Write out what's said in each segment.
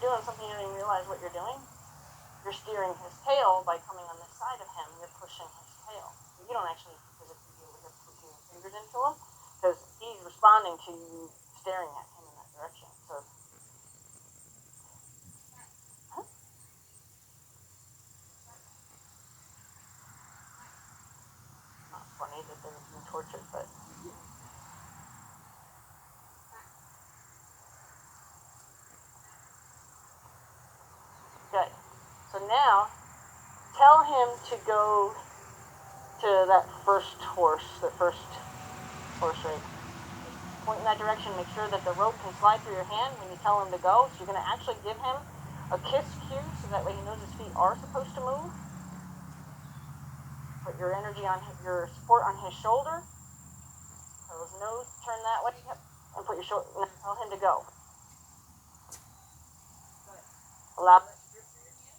doing something you don't even realize what you're doing. You're steering his tail by coming on this side of him. You're pushing his tail. You don't actually physically deal with pushing your fingers into him because he's responding to you staring at him in that direction. So, not funny that they're being tortured, but. Good. So now, tell him to go to that first horse right. Point in that direction, make sure that the rope can slide through your hand when you tell him to go. So you're going to actually give him a kiss cue so that way he knows his feet are supposed to move. Put your energy on your support on his shoulder. Tell his nose to turn that way. And put your shoulder, and tell him to go. Good. Allow that to drip through your hand.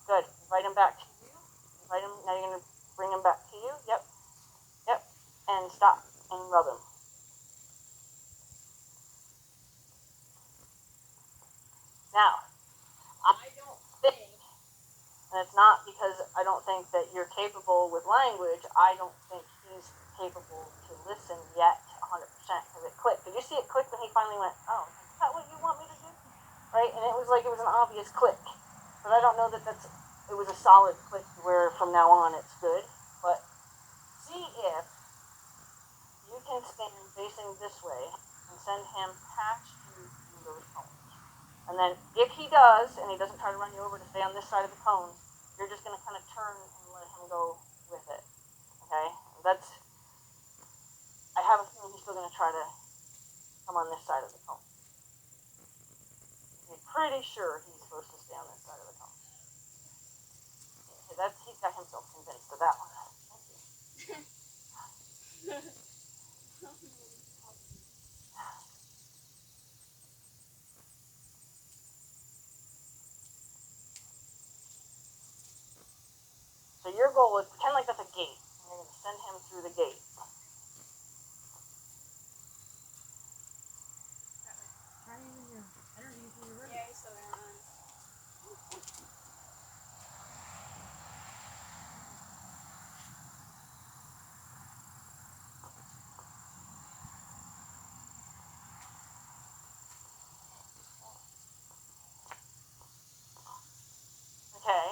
Good. Invite him back to you. Invite him. Now you're going to bring him back to you. Yep. Yep. And stop and rub him. Now, I don't think, and it's not because I don't think that you're capable with language, I don't think he's capable to listen yet 100% because it clicked. Did you see it click when he finally went, oh, is that what you want me to do? Right? And it was like it was an obvious click. But I don't know that it was a solid click where from now on it's good. But see if you can stand facing this way and send him past you through those cones. And then if he does, and he doesn't try to run you over to stay on this side of the cones, you're just going to kind of turn and let him go with it. Okay? I have a feeling he's still going to try to come on this side of the cone. I'm pretty sure he's supposed to stay on this side of the cone. He's got himself convinced of that one. Thank you. So your goal is pretend like that's a gate. And you're going to send him through the gate. Yeah, he's still gonna run. Okay.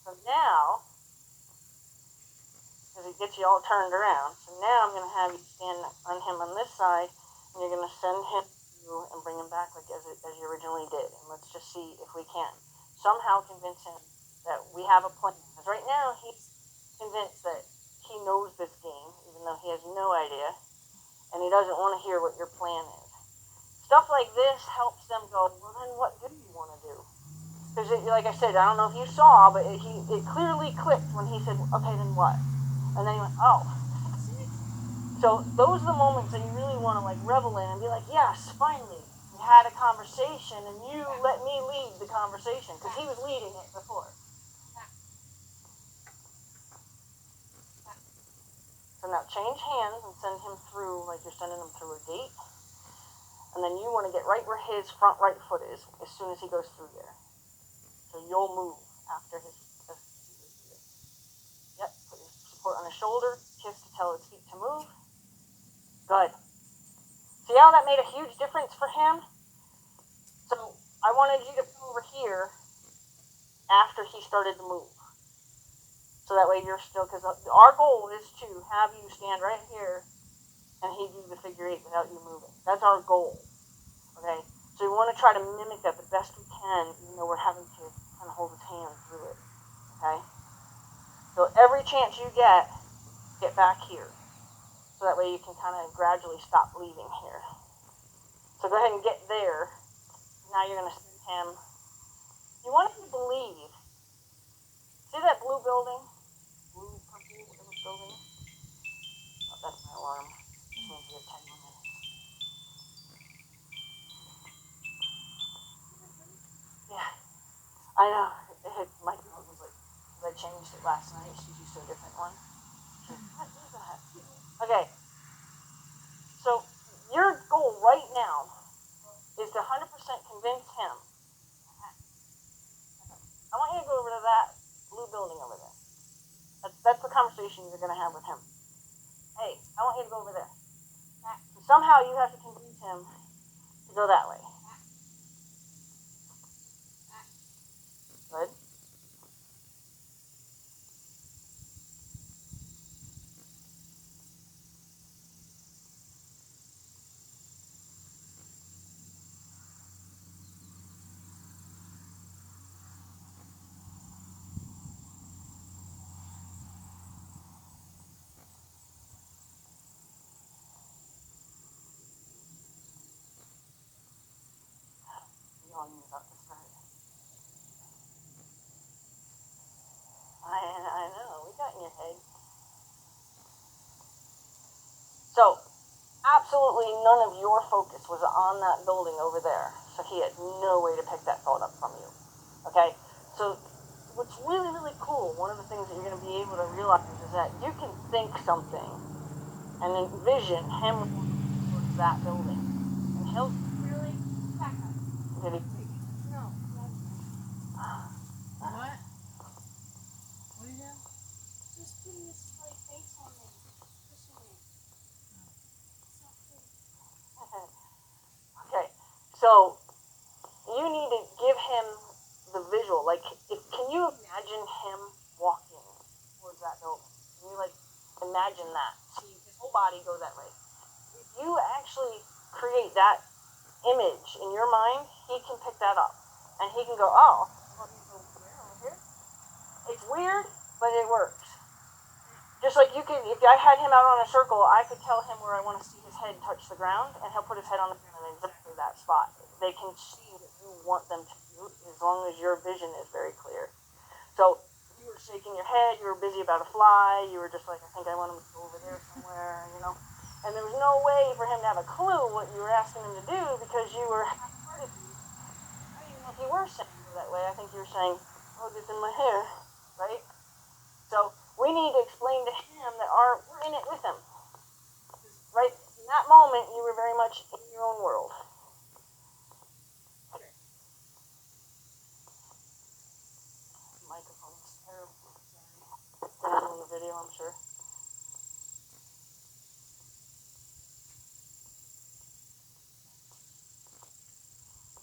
So now, because it gets you all turned around, so now I'm going to have you stand on him on this side, and you're going to send him through and bring him back like as you originally did. And let's just see if we can somehow convince him that we have a plan. Because right now, he's convinced that he knows this game, even though he has no idea, and he doesn't want to hear what your plan is. Stuff like this helps them go, well, then what do you want to do? Because, like I said, I don't know if you saw, but it clearly clicked when he said, okay, then what? And then he went, oh. So those are the moments that you really want to like revel in and be like, yes, finally, we had a conversation and you let me lead the conversation because he was leading it before. So now change hands and send him through like you're sending him through a gate. And then you want to get right where his front right foot is as soon as he goes through there. So you'll move after his feet. Yep, put your support on his shoulder, kiss to tell his feet to move. Good. See how that made a huge difference for him? So I wanted you to come over here after he started to move. So that way you're still, because our goal is to have you stand right here and he do the figure eight without you moving. That's our goal. Okay? So we want to try to mimic that the best we can, even though we're having to kind of hold his hand through it. Okay? So every chance you get back here. So that way you can kind of gradually stop leaving here. So go ahead and get there. Now you're going to send him. You want him to believe. See that blue building? Blue, purple, whatever building? Oh, that's my alarm. This means we have 10 minutes. Yeah, I know. My dog was like, I changed it last night. She's used to a different one. What is that? Okay. So your goal right now convince him. I want you to go over to that blue building over there. That's the conversation you're going to have with him. Hey, I want you to go over there. So somehow you have to convince him to go that way. Good. We all knew about this, right? I know. We got in your head. So, absolutely none of your focus was on that building over there. So he had no way to pick that thought up from you. Okay? So, what's really, really cool, one of the things that you're going to be able to realize is that you can think something and envision him walking towards that building. And he'll Really? Back up. get it. No. What? What are you doing? Just putting this like face on me. Pushing me. It's not cool. Okay, so you need to give him the visual. Like, can you imagine him walking towards that building? Can you, like, imagine that? See his whole body go that way. If you actually create that image in your mind, he can pick that up. And he can go, oh, over here? It's weird, but it works. Just like you could, if I had him out on a circle, I could tell him where I want to see his head touch the ground, and he'll put his head on the ground in exactly that spot. They can see what you want them to do, as long as your vision is very clear. So, you were shaking your head, you were busy about a fly, you were just like, I think I want him to go over there somewhere, you know. And there was no way for him to have a clue what you were asking him to do, because you were half-hearted. I don't even know if you were saying it that way. I think you were saying, oh, it's in my hair, right? So, we need to explain to him that we're in it with him. Right in that moment, you were very much in your own world. Okay. The microphone is terrible. Sorry. Down on the video, I'm sure.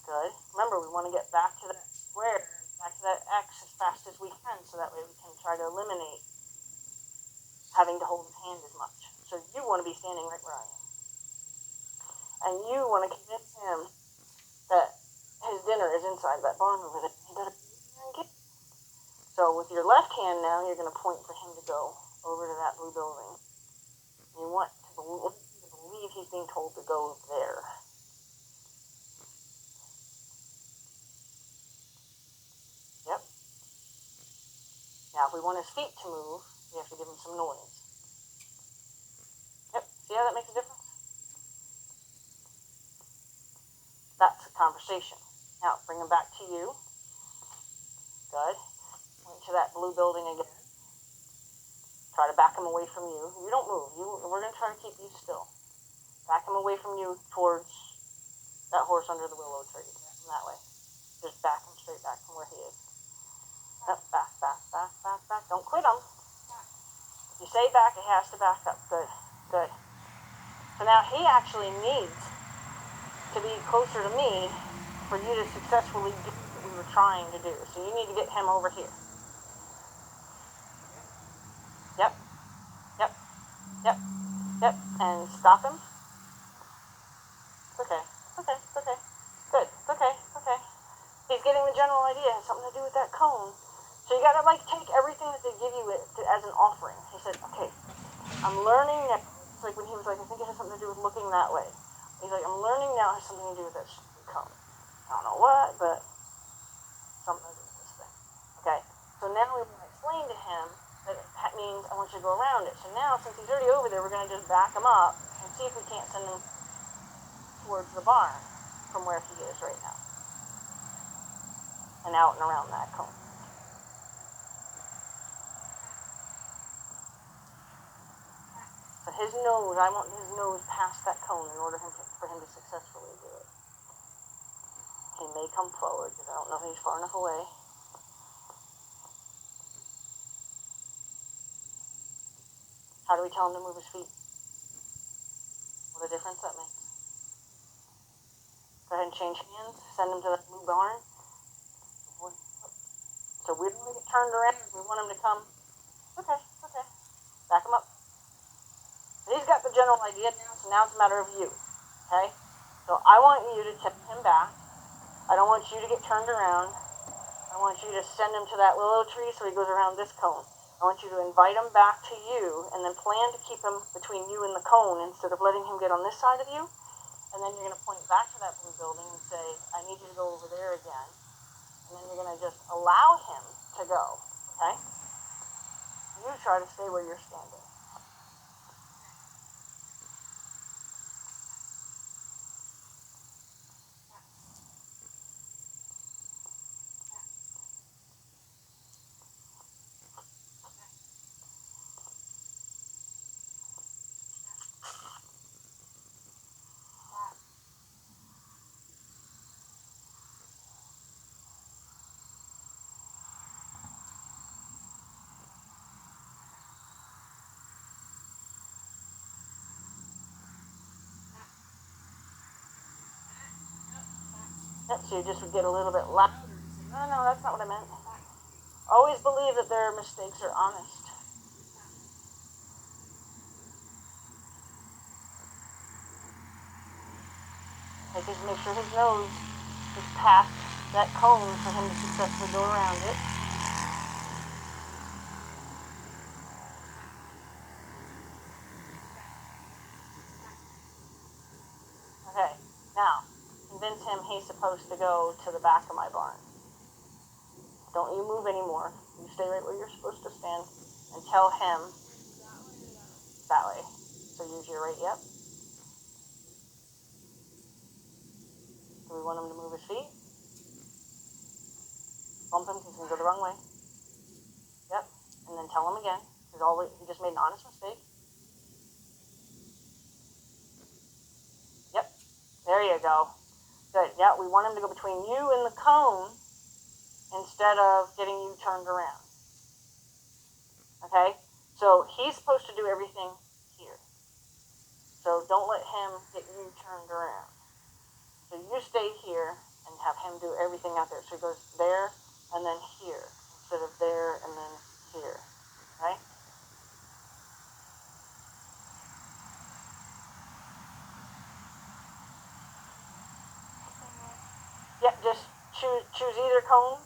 Good. Remember, we want to get back to that square, back to that X as fast as we can, so that way we can try to eliminate having to hold his hand as much. So you want to be standing right where I am. And you want to convince him that his dinner is inside that barn over there. He better get it. So with your left hand now, you're going to point for him to go over to that blue building. You want to believe he's being told to go there. Yep. Now, if we want his feet to move, we have to give him some noise. Yep. See how that makes a difference? That's a conversation. Now, bring him back to you. Good. Point to that blue building again. Try to back him away from you. You don't move. We're going to try to keep you still. Back him away from you towards that horse under the willow tree. Back him that way. Just back him straight back from where he is. Yep, back. Don't quit him. If you say back, it has to back up. Good. So now he actually needs to be closer to me for you to successfully do what we were trying to do. So you need to get him over here. Yep. And stop him. Okay. Good. Okay. He's getting the general idea. It has something to do with that cone. So you gotta take everything that they give you as an offering. He said, okay, I'm learning now. It's like when he was like, I think it has something to do with looking that way. He's like, I'm learning now it has something to do with that cone. I don't know what, but something to do with this thing. Okay. So now we want to explain to him that means I want you to go around it. So now, since he's already over there, we're going to just back him up and see if we can't send him towards the barn from where he is right now. And out and around that cone. So his nose, I want his nose past that cone in order for him to successfully do it. He may come forward because I don't know if he's far enough away. How do we tell him to move his feet? What a difference that makes. Go ahead and change hands. Send him to that blue barn. So we don't want to get turned around. We want him to come. Okay. Back him up. He's got the general idea now, so now it's a matter of you. Okay? So I want you to tip him back. I don't want you to get turned around. I want you to send him to that willow tree so he goes around this cone. I want you to invite him back to you and then plan to keep him between you and the cone instead of letting him get on this side of you. And then you're going to point back to that blue building and say, I need you to go over there again. And then you're going to just allow him to go. Okay? You try to stay where you're standing. So you just would get a little bit louder. No, that's not what I meant. Always believe that their mistakes are honest. Like just make sure his nose is past that cone for him to successfully go around it. Okay, now convince him he's supposed to go to the back of my barn. Don't you move anymore. You stay right where you're supposed to stand and tell him that way. So use your right, yep. Do we want him to move his feet? Bump him because he's going to go the wrong way. Yep. And then tell him again. He just made an honest mistake. Yep. There you go. Good. Yeah, we want him to go between you and the cone instead of getting you turned around. Okay? So he's supposed to do everything here. So don't let him get you turned around. So you stay here and have him do everything out there. So he goes there and then here instead of there and then here. Okay? Yeah, just choose either cone.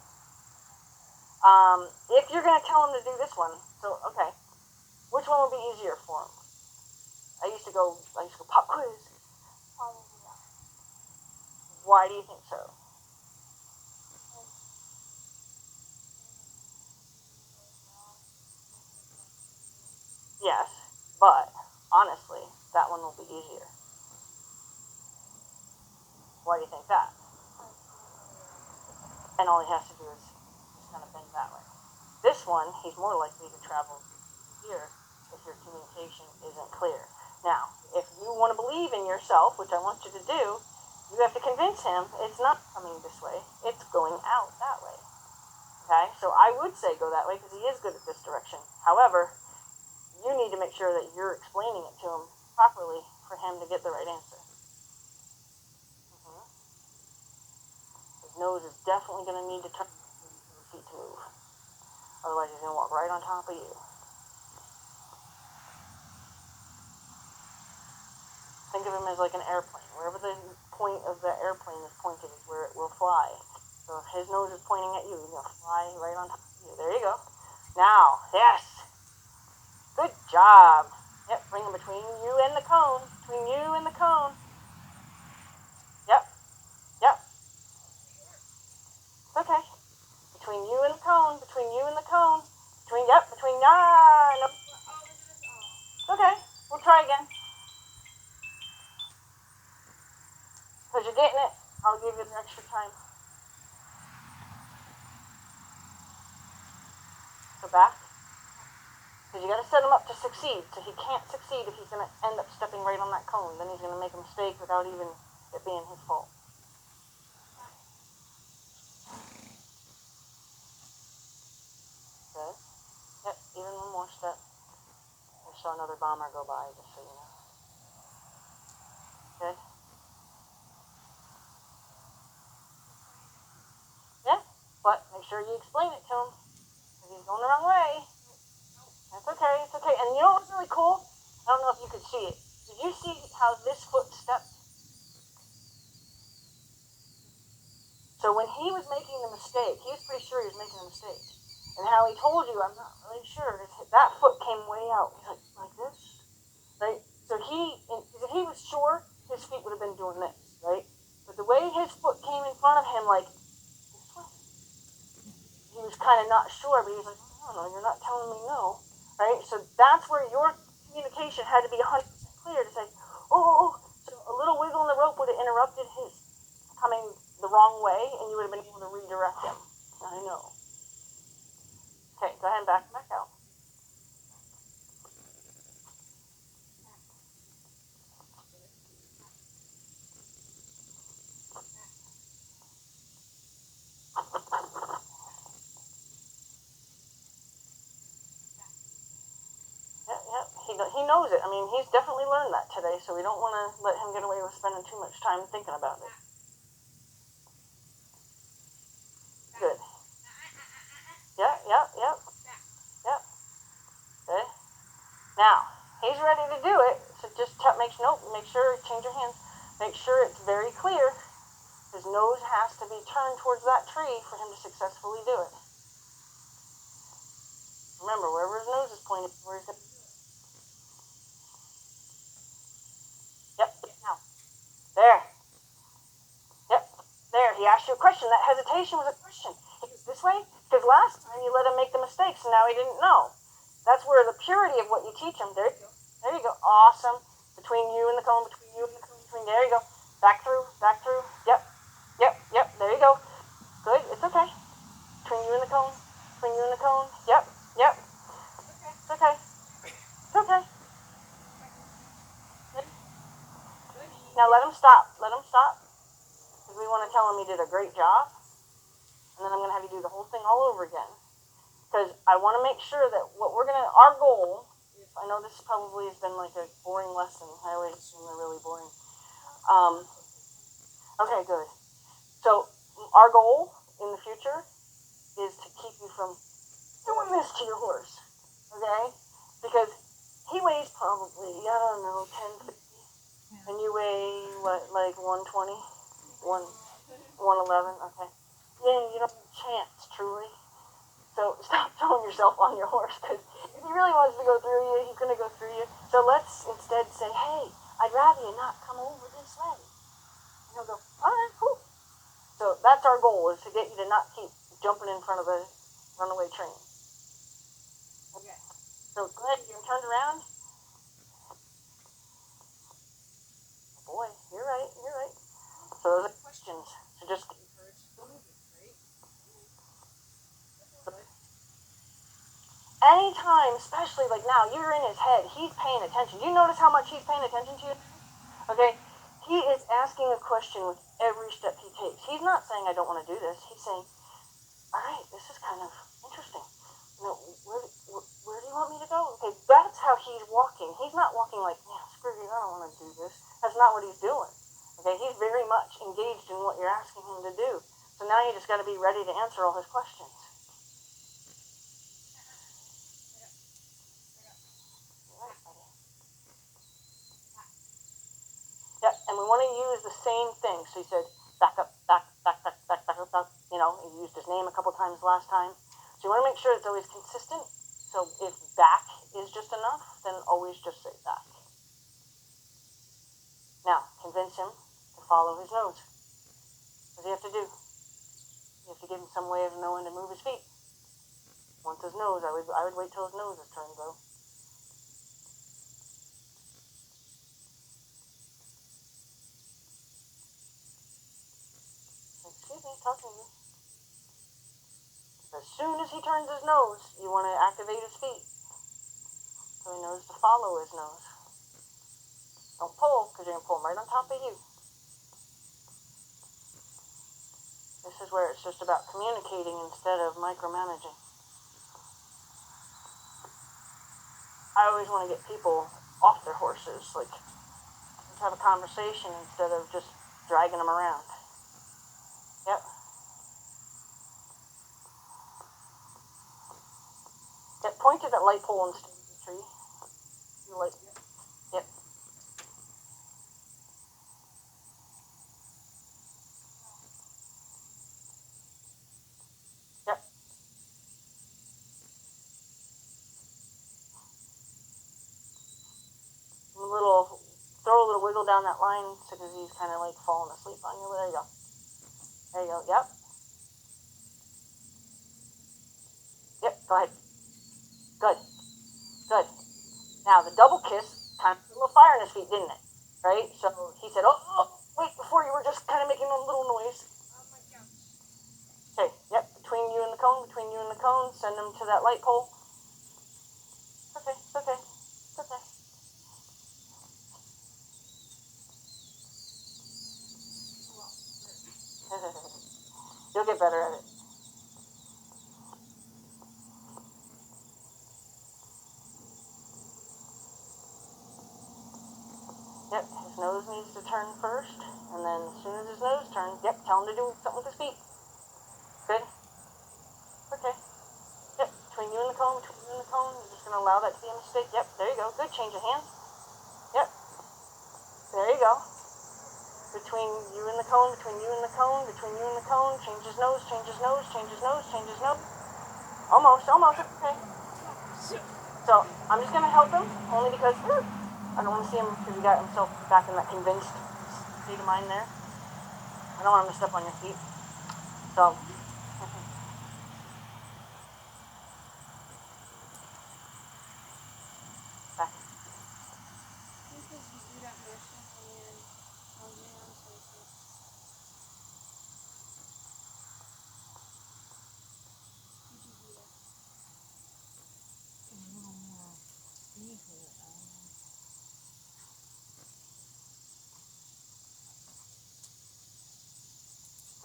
If you're going to tell him to do this one, so okay, which one would be easier for him? I used to go pop quiz. Why do you think so? Yes, but honestly, that one will be easier. Why do you think that? And all he has to do is just kind of bend that way. This one, he's more likely to travel here if your communication isn't clear. Now, if you want to believe in yourself, which I want you to do, you have to convince him it's not coming this way, it's going out that way. Okay? So I would say go that way because he is good at this direction. However, you need to make sure that you're explaining it to him properly for him to get the right answer. His nose is definitely going to need to turn his feet to move. Otherwise, he's going to walk right on top of you. Think of him as like an airplane. Wherever the point of the airplane is pointed is where it will fly. So if his nose is pointing at you, he's going to fly right on top of you. There you go. Now, yes. Good job. Yep, bring him between you and the cone. Between you and the cone. Yep. It's okay. Between you and the cone. Between you and the cone. Between, no. It's okay. We'll try again. Because you're getting it. I'll give you the extra time. So back. Because you got to set him up to succeed. So he can't succeed if he's going to end up stepping right on that cone. Then he's going to make a mistake without even it being his fault. camera go by, just so you know. Okay? Yeah, but make sure you explain it to him. If he's going the wrong way, that's okay, it's okay. And you know what's really cool? I don't know if you could see it. Did you see how this foot stepped? So when he was making the mistake, he was pretty sure he was making a mistake. And how he told you, I'm not really sure, that foot came way out. He's like this, right? So if he was sure, his feet would have been doing this, right? But the way his foot came in front of him, like, this way, he was kind of not sure, but he was like, I don't know, you're not telling me no, right? So that's where your communication had to be 100% clear to say, oh, so a little wiggle in the rope would have interrupted his coming the wrong way, and you would have been able to redirect him. I know. Okay, go ahead and back out. Yeah, he knows it. I mean, he's definitely learned that today, so we don't want to let him get away with spending too much time thinking about it. Good. Yeah. Okay. Now, he's ready to do it, so just make sure, change your hands, make sure it's very clear. His nose has to be turned towards that tree for him to successfully do it. Remember, wherever his nose is pointed, where he's going to do it. Yep, now. There. Yep, there. He asked you a question. That hesitation was a question. He goes this way, because last time you let him make the mistakes, and now he didn't know. That's where the purity of what you teach him. There you go. There you go. Awesome. Between you and the cone, there you go. Back through. Yep. There you go. Good. It's okay. Between you and the cone. Yep. It's okay. Now let him stop. Because we want to tell him he did a great job. And then I'm going to have you do the whole thing all over again. Because I want to make sure that our goal, I know this probably has been like a boring lesson. I always assume they're really boring. Okay, good. So our goal in the future is to keep you from doing this to your horse. Okay? Because he weighs probably, 10, 50. And you weigh, what, like 120? 111? Okay. Yeah, you don't have a chance, truly. So stop throwing yourself on your horse, because if he really wants to go through you, he's going to go through you. So let's instead say, hey, I'd rather you not come over this way. And he'll go, all right, cool. So that's our goal, is to get you to not keep jumping in front of a runaway train. Okay. So go ahead, you're turned around. Boy, you're right. So those are questions. So just encourage the movement, right? Anytime, especially like now, you're in his head, he's paying attention. You notice how much he's paying attention to you? Okay? He is asking a question with every step he takes. He's not saying, I don't want to do this. He's saying, all right, this is kind of interesting. Where do you want me to go? Okay, that's how he's walking. He's not walking like, yeah, screw you, I don't want to do this. That's not what he's doing. Okay, he's very much engaged in what you're asking him to do. So now you just got to be ready to answer all his questions. Yep, and we want to use the same thing. So he said, back up. He used his name a couple times last time. So you want to make sure it's always consistent. So if back is just enough, then always just say back. Now, convince him to follow his nose. What does he have to do? You have to give him some way of knowing to move his feet. Once his nose, I would wait till his nose is turned, though. Excuse me, talking to you. As soon as he turns his nose, you want to activate his feet. So he knows to follow his nose. Don't pull, because you're going to pull him right on top of you. This is where it's just about communicating instead of micromanaging. I always want to get people off their horses. Like, let's have a conversation instead of just dragging them around. Yep. Yep, point to that light pole instead of the tree. The light. Yep. Yep. Throw a little wiggle down that line because he's kind of like falling asleep on you. There you go. There you go. Yep. Yep. Go ahead. Good. Good. Now the double kiss kind of put a little fire in his feet, didn't it? Right? So he said, "Oh, wait!" Before you were just kind of making a little noise. Okay. Yep. Between you and the cone. Between you and the cone. Send him to that light pole. Okay. It's okay. It's okay. You'll get better at it. Yep, his nose needs to turn first, and then as soon as his nose turns, yep, tell him to do something with his feet. Good? Okay. Yep, between you and the cone, you're just going to allow that to be a mistake. Yep, there you go. Good, change of hands. Yep, there you go. Between you and the cone, between you and the cone, between you and the cone, change his nose, change his nose, change his nose, change his nose. Almost, okay. So, I'm just going to help him, only because I don't want to see him, because he got himself back in that convinced state of mind there. I don't want him to step on your feet. So, back.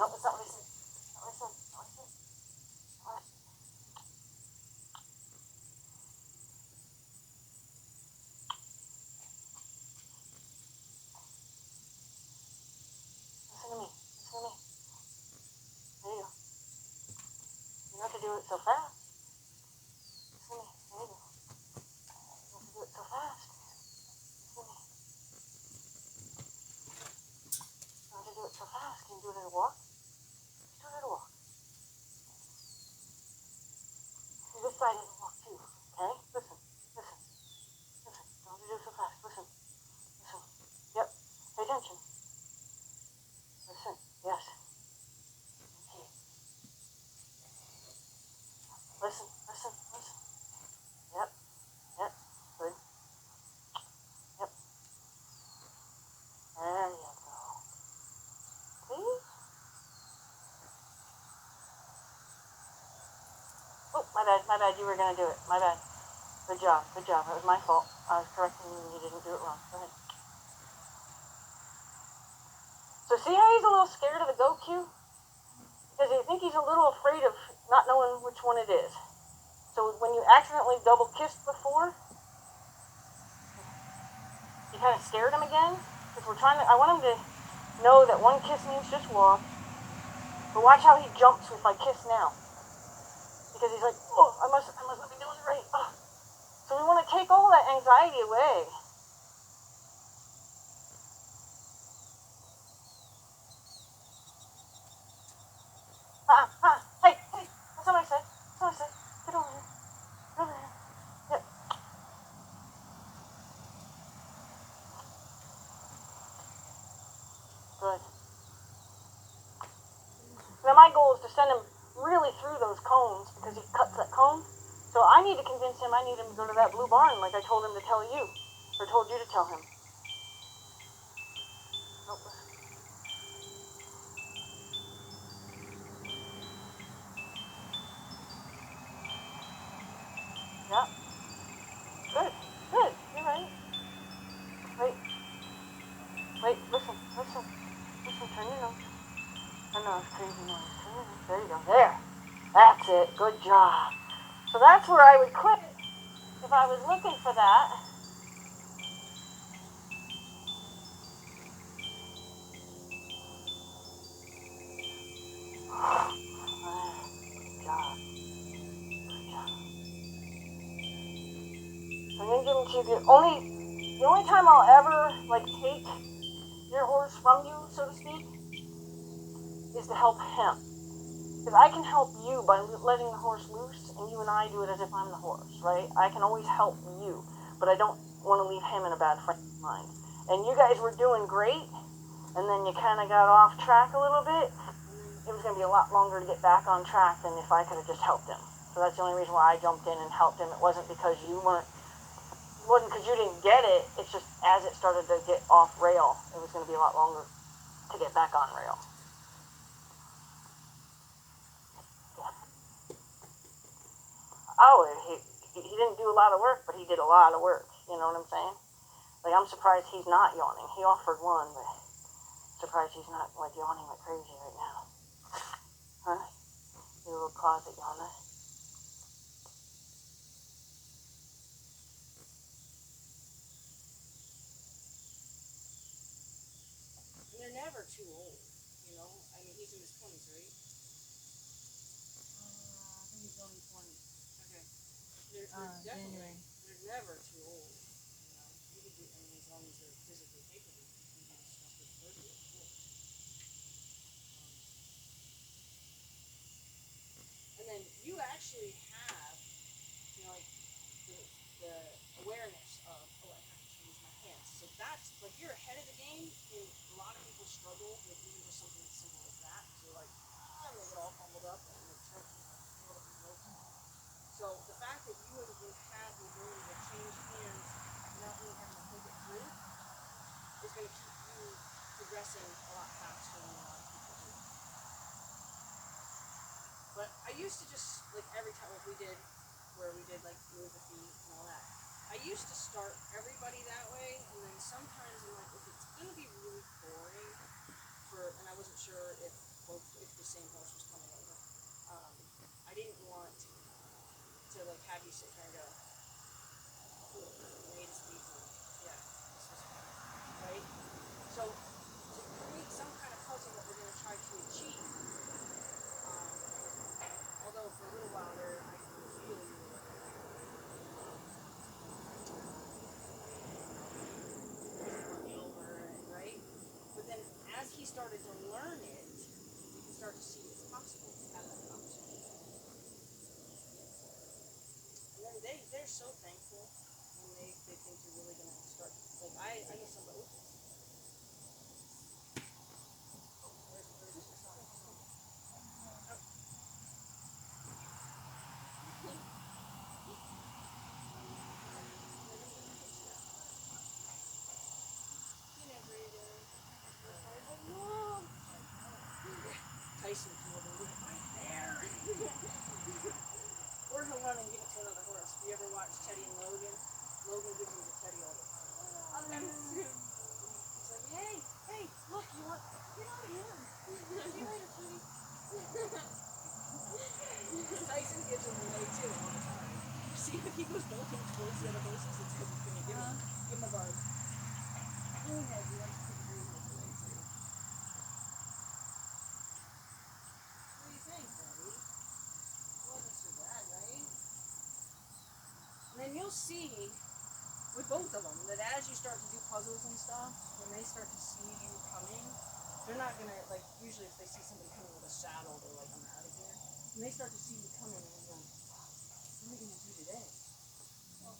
No, that's not what I said. Not what I said. Not what I said. What? Listen to me. Listen to me. There you go. You don't have to do it so fast. Listen to me. There you go. You don't have to do it so fast. Listen to me. You don't have to do it so fast. Can you do it at a walk? Just do it at a walk. See, this side is a walk too. Okay? Listen. Listen. Listen. Don't have to do it so fast. Listen. Listen. Yep. Pay attention. Listen. Yes. Okay. Listen. Listen. Listen. Yep. Yep. Good. Yep. There you go. See? Oh, my bad. My bad. You were going to do it. My bad. Good job. Good job. That was my fault. I was correcting you and you didn't do it wrong. Go ahead. So see how he's a little scared of the go cue? Because I think he's a little afraid of not knowing which one it is. So when you accidentally double kissed before, you kind of scared him again. Because I want him to know that one kiss means just walk. But watch how he jumps if I kiss now. Because he's like, oh, I must not be doing it right. Oh. So we want to take all that anxiety away. Hey, that's what I said. That's what I said. Get over here. Get over here. Yep. Good. Now my goal is to send him really through those cones because he cuts that cone. So I need to convince him I need him to go to that blue barn like I told him to tell you. Or told you to tell him. Nope. Yeah. Good. Good. You're right. Wait, listen. Turn your nose. Turn your nose. Crazy noise. Turn your nose. There you go. There. That's it. Good job. So that's where I would quit if I was looking for that. only give them to you. The only time I'll ever like take your horse from you, so to speak, is to help him. Because I can help you by letting the horse loose, and you and I do it as if I'm the horse, right? I can always help you, but I don't want to leave him in a bad frame of mind. And you guys were doing great, and then you kind of got off track a little bit. It was going to be a lot longer to get back on track than if I could have just helped him. So that's the only reason why I jumped in and helped him. It wasn't because you didn't get it. It's just as it started to get off rail, it was going to be a lot longer to get back on rail. Oh, he didn't do a lot of work, but he did a lot of work. You know what I'm saying? Like, I'm surprised he's not yawning. He offered one, but surprised he's not, like, yawning like crazy right now. Huh? You little closet yawner. And they're never too old, you know? I mean, he's in his 20s, right? I think he's only 20. Okay. They're definitely, they're never too old, you know? You could do, I mean, as long as they're physically capable, you can do stuff with 30, of course. And then you actually have, you know, like, the awareness of, oh, I have to use my hands. So that's, like, you're ahead of the game, and a lot of people struggle with even just something as simple as that. So they're like, they get all fumbled up, and they're trying to so the fact that you have the ability to change hands without really having to think it through is going to keep you progressing a lot faster than a lot of people do. But I used to just, like, every time, like we did like move the feet and all that, I used to start everybody that way, and then sometimes I'm like, if it's going to be really boring and I wasn't sure if the same horse was coming over, I didn't want to like have you sit there and go, wait a speed, yeah, this is fun, right? So to create some kind of puzzle that we're going to try to achieve, although for a little while there I feel you were over, right? But then as he started to learn it, you can start to see it's possible to have that conversation. And then they're so thankful when they think you're really going to start. Like, I know somebody. Tyson come over and look right there. Or he'll run and give it to another horse. You ever watch Teddy and Logan? Logan gives him to Teddy all the time. He's like, hey, look, you want? Get out of here. See you later, sweetie. Tyson gives him away too all the time. You see if he goes bolting towards the other horses, it's because he's going to give him a buzz. Green head, he likes to put the green heads away too. What do you think, buddy? Wasn't so bad, right? And then you'll see with both of them that as you start to do puzzles and stuff, when they start to see you coming, they're not gonna, like, usually if they see somebody coming with a saddle, they're like, I'm out of here. When they start to see you coming, they're going, what are we gonna do today? Yeah.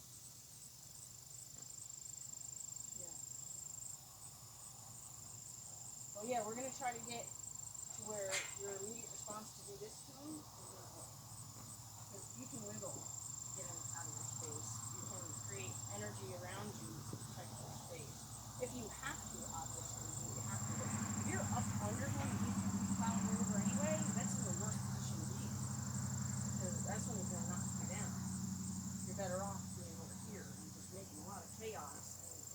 Well, yeah, we're gonna try to get to where your immediate response to do this to them is not work. Because you can wiggle to get them out of your space. You can create energy around you to protect your space. If you have to, obviously, you have to. If you're up under him and he's plowing you over anyway, that's in the worst position to be in. Because that's when he's going to knock you down. You're better off being over here and just making a lot of chaos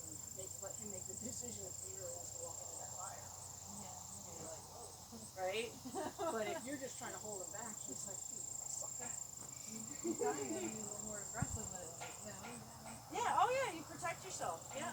and let him make the decision if he really wants to walk into that fire. And you're like, oh, right? But if you're just trying to hold him back, he's like, sucker. He's probably going to be a little more aggressive with it. Like, Yeah, oh yeah, you protect yourself. Yeah.